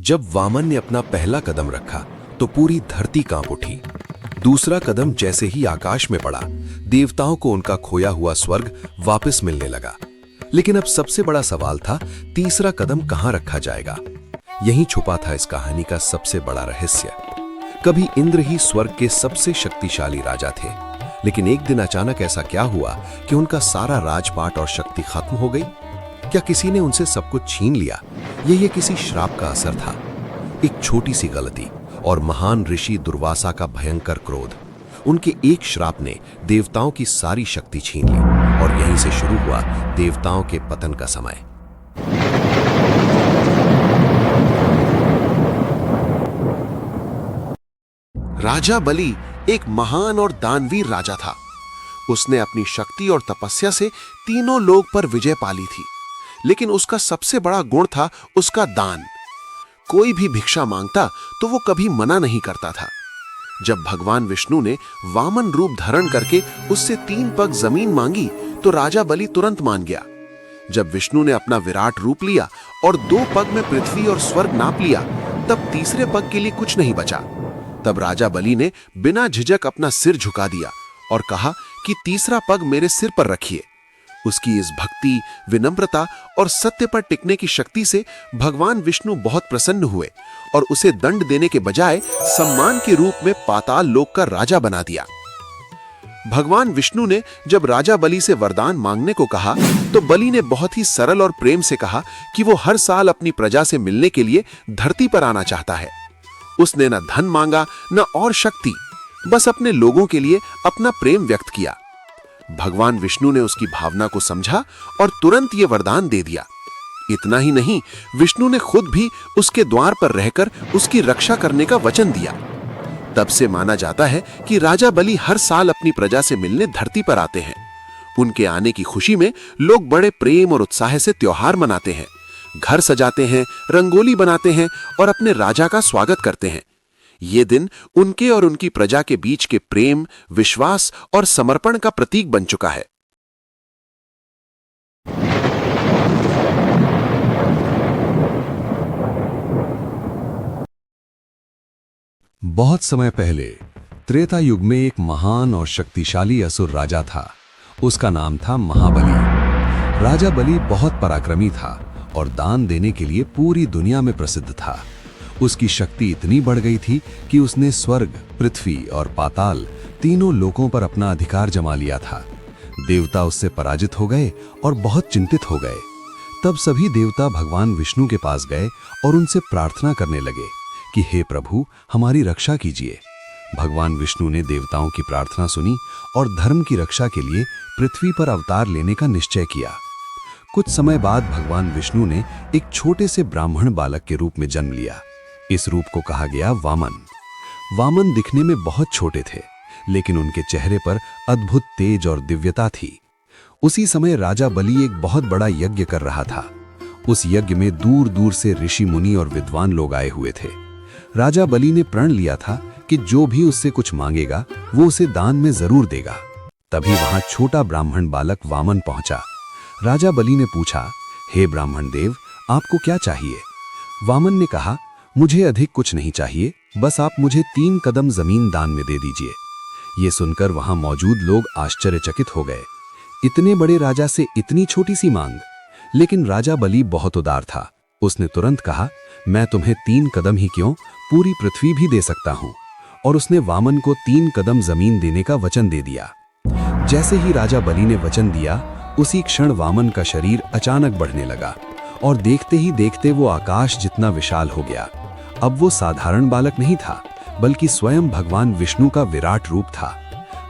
जब वामन ने अपना पहला कदम रखा तो पूरी धरती कांप उठी। दूसरा कदम जैसे ही आकाश में पड़ा, देवताओं को उनका खोया हुआ स्वर्ग वापस मिलने लगा। लेकिन अब सबसे बड़ा सवाल था, तीसरा कदम कहां रखा जाएगा। यहीं छुपा था इस कहानी का सबसे बड़ा रहस्य। कभी इंद्र ही स्वर्ग के सबसे शक्तिशाली राजा थे, लेकिन एक दिन अचानक ऐसा क्या हुआ कि उनका सारा राजपाट और शक्ति खत्म हो गई। क्या किसी ने उनसे सब कुछ छीन लिया? ये किसी श्राप का असर था। एक छोटी सी गलती और महान ऋषि दुर्वासा का भयंकर क्रोध। उनके एक श्राप ने देवताओं की सारी शक्ति छीन ली और यहीं से शुरू हुआ देवताओं के पतन का समय। राजा बलि एक महान और दानवीर राजा था। उसने अपनी शक्ति और तपस्या से तीनों लोक पर विजय पाली थी। लेकिन उसका सबसे बड़ा गुण था उसका दान। कोई भी भिक्षा मांगता तो वो कभी मना नहीं करता था। जब भगवान विष्णु ने वामन रूप धारण करके उससे 3 पग जमीन मांगी तो राजा बलि तुरंत मान गया। जब विष्णु ने अपना विराट रूप लिया और 2 पग में पृथ्वी और स्वर्ग नाप लिया, तब तीसरे पग के लिए कुछ नहीं बचा। तब राजा बलि ने बिना झिझक अपना सिर झुका दिया और कहा कि तीसरा पग मेरे सिर पर रखिए। उसकी इस भक्ति, विनम्रता और सत्य पर टिकने की शक्ति से भगवान विष्णु बहुत प्रसन्न हुए और उसे दंड देने के बजाय सम्मान के रूप में पाताल लोक का राजा बना दिया। भगवान विष्णु ने जब राजा बलि से वरदान मांगने को कहा तो बलि ने बहुत ही सरल और प्रेम से कहा कि वो हर साल अपनी प्रजा से मिलने के लिए धरती पर आना चाहता है। उसने न धन मांगा न और शक्ति, बस अपने लोगों के लिए अपना प्रेम व्यक्त किया। भगवान विष्णु ने उसकी भावना को समझा और तुरंत ये वरदान दे दिया। इतना ही नहीं, विष्णु ने खुद भी उसके द्वार पर रहकर उसकी रक्षा करने का वचन दिया। तब से माना जाता है कि राजा बलि हर साल अपनी प्रजा से मिलने धरती पर आते हैं। उनके आने की खुशी में लोग बड़े प्रेम और उत्साह से त्योहार मनाते हैं, घर सजाते हैं, रंगोली बनाते हैं और अपने राजा का स्वागत करते हैं। ये दिन उनके और उनकी प्रजा के बीच के प्रेम, विश्वास और समर्पण का प्रतीक बन चुका है। बहुत समय पहले त्रेता युग में एक महान और शक्तिशाली असुर राजा था। उसका नाम था महाबली। राजा बलि बहुत पराक्रमी था और दान देने के लिए पूरी दुनिया में प्रसिद्ध था। उसकी शक्ति इतनी बढ़ गई थी कि उसने स्वर्ग, पृथ्वी और पाताल तीनों लोकों पर अपना अधिकार जमा लिया था। देवता उससे पराजित हो गए और बहुत चिंतित हो गए। तब सभी देवता भगवान विष्णु के पास गए और उनसे प्रार्थना करने लगे कि हे प्रभु, हमारी रक्षा कीजिए। भगवान विष्णु ने देवताओं की प्रार्थना सुनी और धर्म की रक्षा के लिए पृथ्वी पर अवतार लेने का निश्चय किया। कुछ समय बाद भगवान विष्णु ने एक छोटे से ब्राह्मण बालक के रूप में जन्म लिया। इस रूप को कहा गया वामन। वामन दिखने में बहुत छोटे थे, लेकिन उनके चेहरे पर अद्भुत तेज और दिव्यता थी। उसी समय राजा बलि एक बहुत बड़ा यज्ञ कर रहा था। उस यज्ञ में दूर दूर से ऋषि, मुनि और विद्वान लोग आए हुए थे। राजा बलि ने प्रण लिया था कि जो भी उससे कुछ मांगेगा वो उसे दान में जरूर देगा। तभी वहां छोटा ब्राह्मण बालक वामन पहुंचा। राजा बलि ने पूछा, हे ब्राह्मण देव, आपको क्या चाहिए? वामन ने कहा, मुझे अधिक कुछ नहीं चाहिए, बस आप मुझे 3 कदम जमीन दान में दे दीजिए। ये सुनकर वहां मौजूद लोग आश्चर्यचकित हो गए। इतने बड़े राजा से इतनी छोटी सी मांग। लेकिन राजा बलि बहुत उदार था। उसने तुरंत कहा, मैं तुम्हें 3 कदम ही क्यों, पूरी पृथ्वी भी दे सकता हूं। और उसने वामन को 3 कदम जमीन देने का वचन दे दिया। जैसे ही राजा बलि ने वचन दिया, उसी क्षण वामन का शरीर अचानक बढ़ने लगा और देखते ही देखते वो आकाश जितना विशाल हो गया। अब वो साधारण बालक नहीं था, बल्कि स्वयं भगवान विष्णु का विराट रूप था।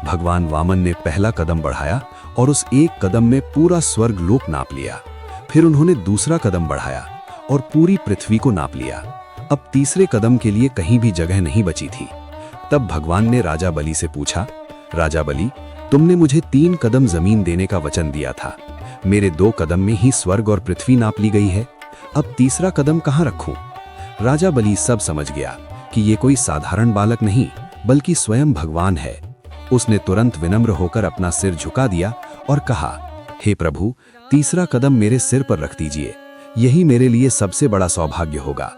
भगवान वामन ने पहला कदम बढ़ाया और उस एक कदम में पूरा स्वर्ग लोक नाप लिया। फिर उन्होंने दूसरा कदम बढ़ाया और पूरी पृथ्वी को नाप लिया। अब तीसरे कदम के लिए कहीं भी जगह नहीं बची थी। तब भगवान ने राजा बलि से पूछा, राजा बलि, तुमने मुझे 3 कदम जमीन देने का वचन दिया था। मेरे 2 कदम में ही स्वर्ग और पृथ्वी नाप ली गई है। अब तीसरा कदम कहां रखूं? राजा बलि सब समझ गया कि ये कोई साधारण बालक नहीं, बल्कि स्वयं भगवान है। उसने तुरंत विनम्र होकर अपना सिर झुका दिया और कहा, हे प्रभु, तीसरा कदम मेरे सिर पर रख दीजिए। यही मेरे लिए सबसे बड़ा सौभाग्य होगा।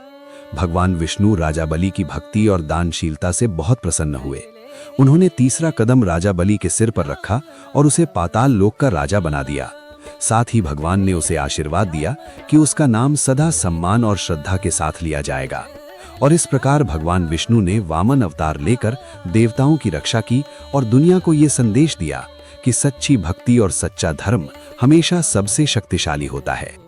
भगवान विष्णु राजा बलि की भक्ति और दानशीलता से बहुत प्रसन्न हुए। उन्होंने तीसरा कदम राजा बलि के सिर पर रखा और उसे पाताल लोक का राजा बना दिया। साथ ही भगवान ने उसे आशीर्वाद दिया कि उसका नाम सदा सम्मान और श्रद्धा के साथ लिया जाएगा। और इस प्रकार भगवान विष्णु ने वामन अवतार लेकर देवताओं की रक्षा की और दुनिया को ये संदेश दिया कि सच्ची भक्ति और सच्चा धर्म हमेशा सबसे शक्तिशाली होता है।